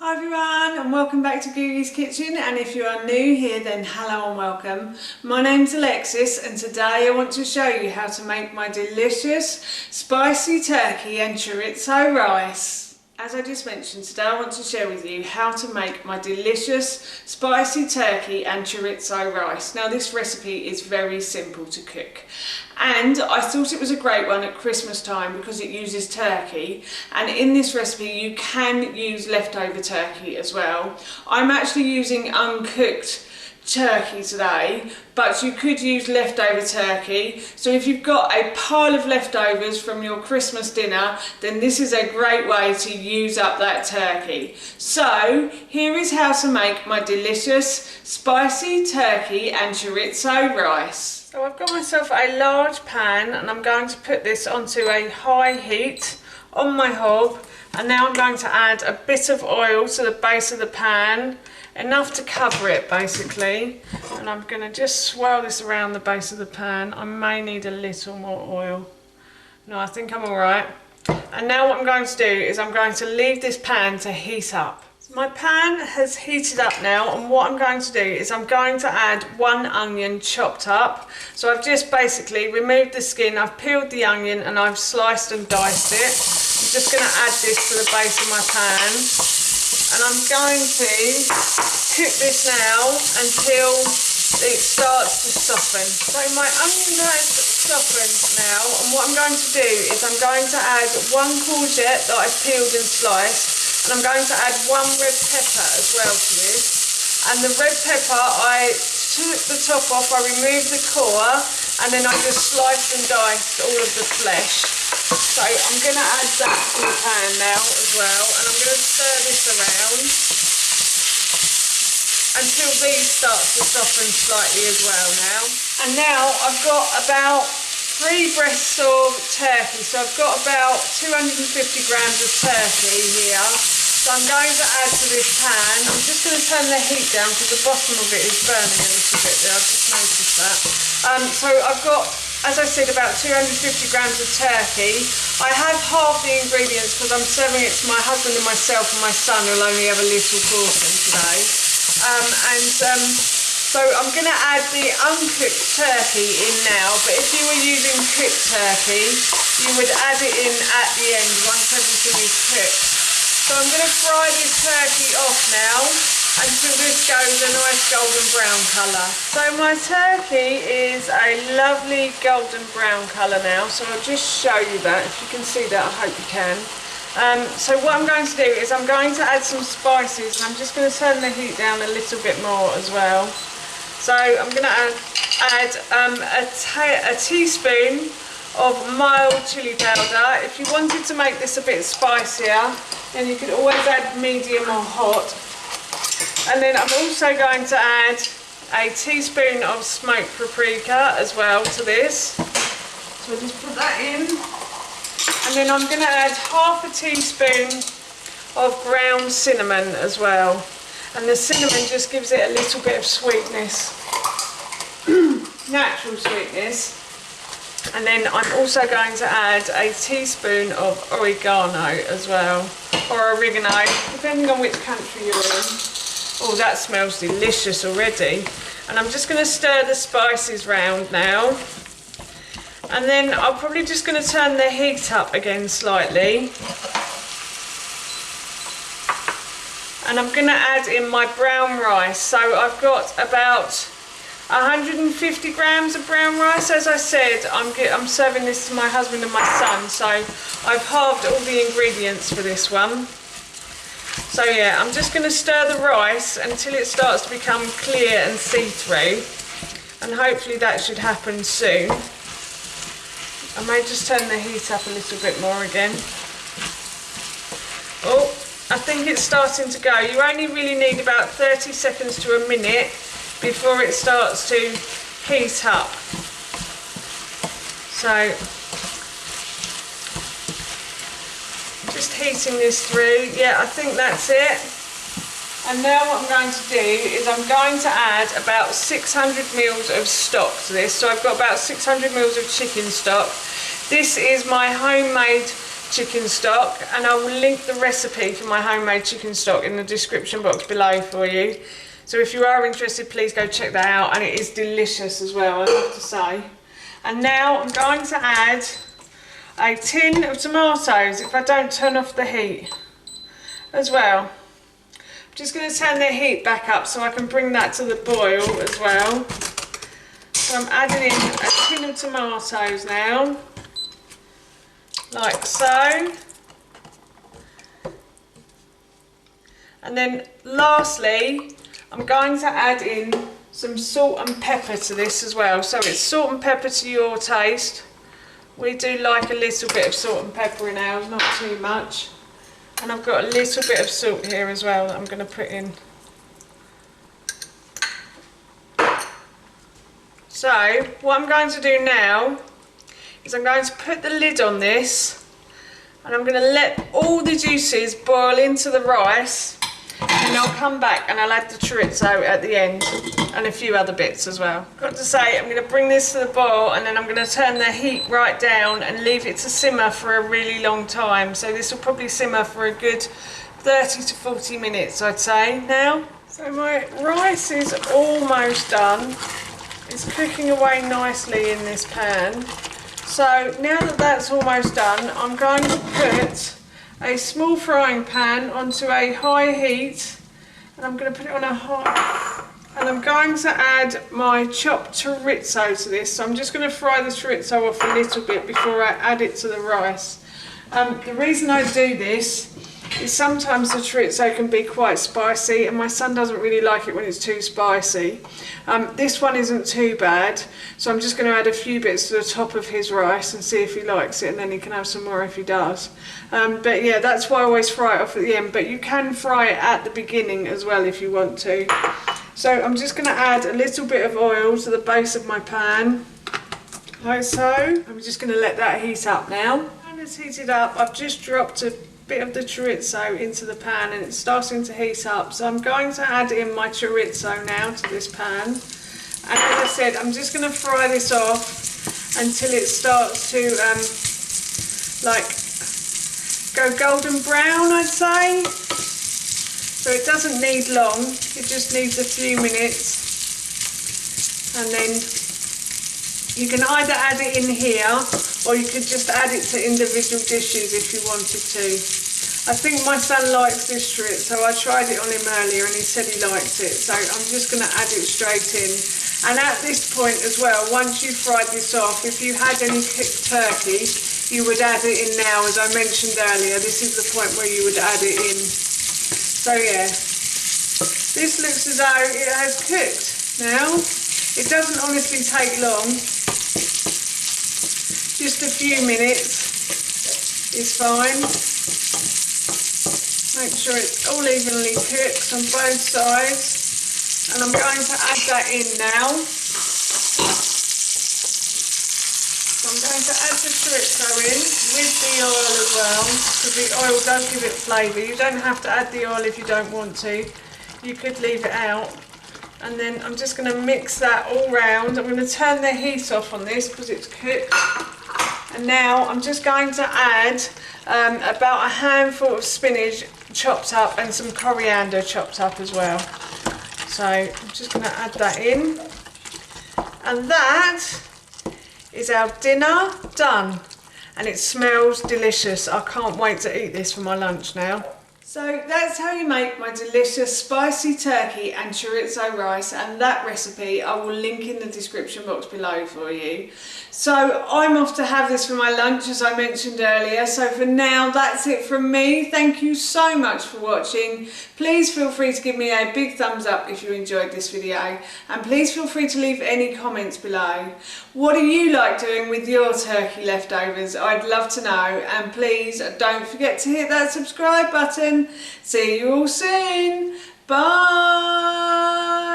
Hi everyone and welcome back to Googie's Kitchen, and if you are new here then hello and welcome. My name's Alexis and today I want to show you how to make my delicious spicy turkey and chorizo rice. As I just mentioned, today I want to share with you how to make my delicious spicy turkey and chorizo rice. Now this recipe is very simple to cook and I thought it was a great one at Christmas time because it uses turkey, and in this recipe you can use leftover turkey as well. I'm actually using uncooked turkey today, but you could use leftover turkey. So if you've got a pile of leftovers from your Christmas dinner, then this is a great way to use up that turkey. So here is how to make my delicious spicy turkey and chorizo rice. So I've got myself a large pan and I'm going to put this onto a high heat on my hob, and now I'm going to add a bit of oil to the base of the pan, enough to cover it basically, and I'm going to just swirl this around the base of the pan. I may need a little more oil. No, I think I'm alright. And now what I'm going to do is I'm going to leave this pan to heat up. My pan has heated up now, and what I'm going to do is I'm going to add one onion chopped up. So I've just basically removed the skin, I've peeled the onion and I've sliced and diced it. I'm just going to add this to the base of my pan. And I'm going to cook this now until it starts to soften. So my onion has softened now, and what I'm going to do is I'm going to add one courgette that I've peeled and sliced, and I'm going to add one red pepper as well to this. And the red pepper, I took the top off, I removed the core, and then I just sliced and diced all of the flesh. So I'm going to add that to the pan now as well, and I'm going to stir this around until these start to soften slightly as well now. And now I've got about 3 breasts of turkey, so I've got about 250 grams of turkey here. So I'm going to add to this pan. I'm just going to turn the heat down because the bottom of it is burning a little bit there, I've just noticed that. So I've got, as I said, about 250 grams of turkey. I have half the ingredients because I'm serving it to my husband and myself, and my son will only have a little portion today. So I'm going to add the uncooked turkey in now, but if you were using cooked turkey, you would add it in at the end once everything is cooked. So I'm going to fry this turkey off now until this goes a nice golden brown colour. So my turkey is a lovely golden brown colour now, so I'll just show you that. If you can see that, I hope you can. So what I'm going to do is I'm going to add some spices, and I'm just going to turn the heat down a little bit more as well. So I'm going to add a teaspoon of mild chili powder. If you wanted to make this a bit spicier, then you could always add medium or hot. And then I'm also going to add a teaspoon of smoked paprika as well to this. So I'll just put that in. And then I'm going to add half a teaspoon of ground cinnamon as well. And the cinnamon just gives it a little bit of sweetness, natural sweetness. And then I'm also going to add a teaspoon of oregano as well, or oregano, depending on which country you're in. Oh, that smells delicious already. And I'm just going to stir the spices round now. And then I'm probably just going to turn the heat up again slightly. And I'm going to add in my brown rice. So I've got about 150 grams of brown rice. As I said, I'm serving this to my husband and my son, so I've halved all the ingredients for this one. So yeah, I'm just going to stir the rice until it starts to become clear and see-through, and hopefully that should happen soon. I may just turn the heat up a little bit more again. Oh, I think it's starting to go. You only really need about 30 seconds to a minute before it starts to heat up. So just heating this through. Yeah, I think that's it. And now what I'm going to do is I'm going to add about 600 mils of stock to this. So I've got about 600 mils of chicken stock. This is my homemade chicken stock, and I will link the recipe for my homemade chicken stock in the description box below for you. So if you are interested, please go check that out, and it is delicious as well, I have to say. And now I'm going to add a tin of tomatoes, if I don't turn off the heat as well. I'm just going to turn the heat back up so I can bring that to the boil as well. So I'm adding in a tin of tomatoes now, like so. And then lastly, I'm going to add in some salt and pepper to this as well. So it's salt and pepper to your taste. We do like a little bit of salt and pepper in ours, not too much. And I've got a little bit of salt here as well that I'm going to put in. So what I'm going to do now is I'm going to put the lid on this, and I'm going to let all the juices boil into the rice, and I'll come back and I'll add the chorizo at the end and a few other bits as well. Got to say, I'm going to bring this to the boil, and then I'm going to turn the heat right down and leave it to simmer for a really long time. So this will probably simmer for a good 30 to 40 minutes, I'd say now. So my rice is almost done. It's cooking away nicely in this pan. So now that that's almost done, I'm going to put a small frying pan onto a high heat, and I'm going to put it on a high, and I'm going to add my chopped chorizo to this. So I'm just going to fry the chorizo off a little bit before I add it to the rice. The reason I do this is sometimes the chorizo can be quite spicy, and my son doesn't really like it when it's too spicy. This one isn't too bad, so I'm just going to add a few bits to the top of his rice and see if he likes it, and then he can have some more if he does. But yeah, that's why I always fry it off at the end, but you can fry it at the beginning as well if you want to. So I'm just going to add a little bit of oil to the base of my pan, like so. I'm just going to let that heat up now. And it's heated up. I've just dropped a bit of the chorizo into the pan, and it's starting to heat up. So I'm going to add in my chorizo now to this pan. And as I said, I'm just going to fry this off until it starts to like go golden brown, I'd say. So it doesn't need long, it just needs a few minutes. And then you can either add it in here, or you could just add it to individual dishes if you wanted to. I think my son likes this chorizo, so I tried it on him earlier and he said he likes it. So I'm just going to add it straight in. And at this point as well, once you've fried this off, if you had any cooked turkey, you would add it in now. As I mentioned earlier, this is the point where you would add it in. So yeah, this looks as though it has cooked now. It doesn't honestly take long. Just a few minutes is fine. Make sure it's all evenly cooked on both sides. And I'm going to add that in now. So I'm going to add the chorizo in with the oil as well, because the oil does give it flavour. You don't have to add the oil if you don't want to. You could leave it out. And then I'm just going to mix that all round. I'm going to turn the heat off on this because it's cooked. And now I'm just going to add about a handful of spinach chopped up and some coriander chopped up as well. So I'm just going to add that in. And that is our dinner done. And it smells delicious. I can't wait to eat this for my lunch now. So that's how you make my delicious spicy turkey and chorizo rice, and that recipe I will link in the description box below for you. So I'm off to have this for my lunch, as I mentioned earlier. So for now, that's it from me. Thank you so much for watching. Please feel free to give me a big thumbs up if you enjoyed this video, and please feel free to leave any comments below. What do you like doing with your turkey leftovers? I'd love to know, and please don't forget to hit that subscribe button. See you all soon. Bye.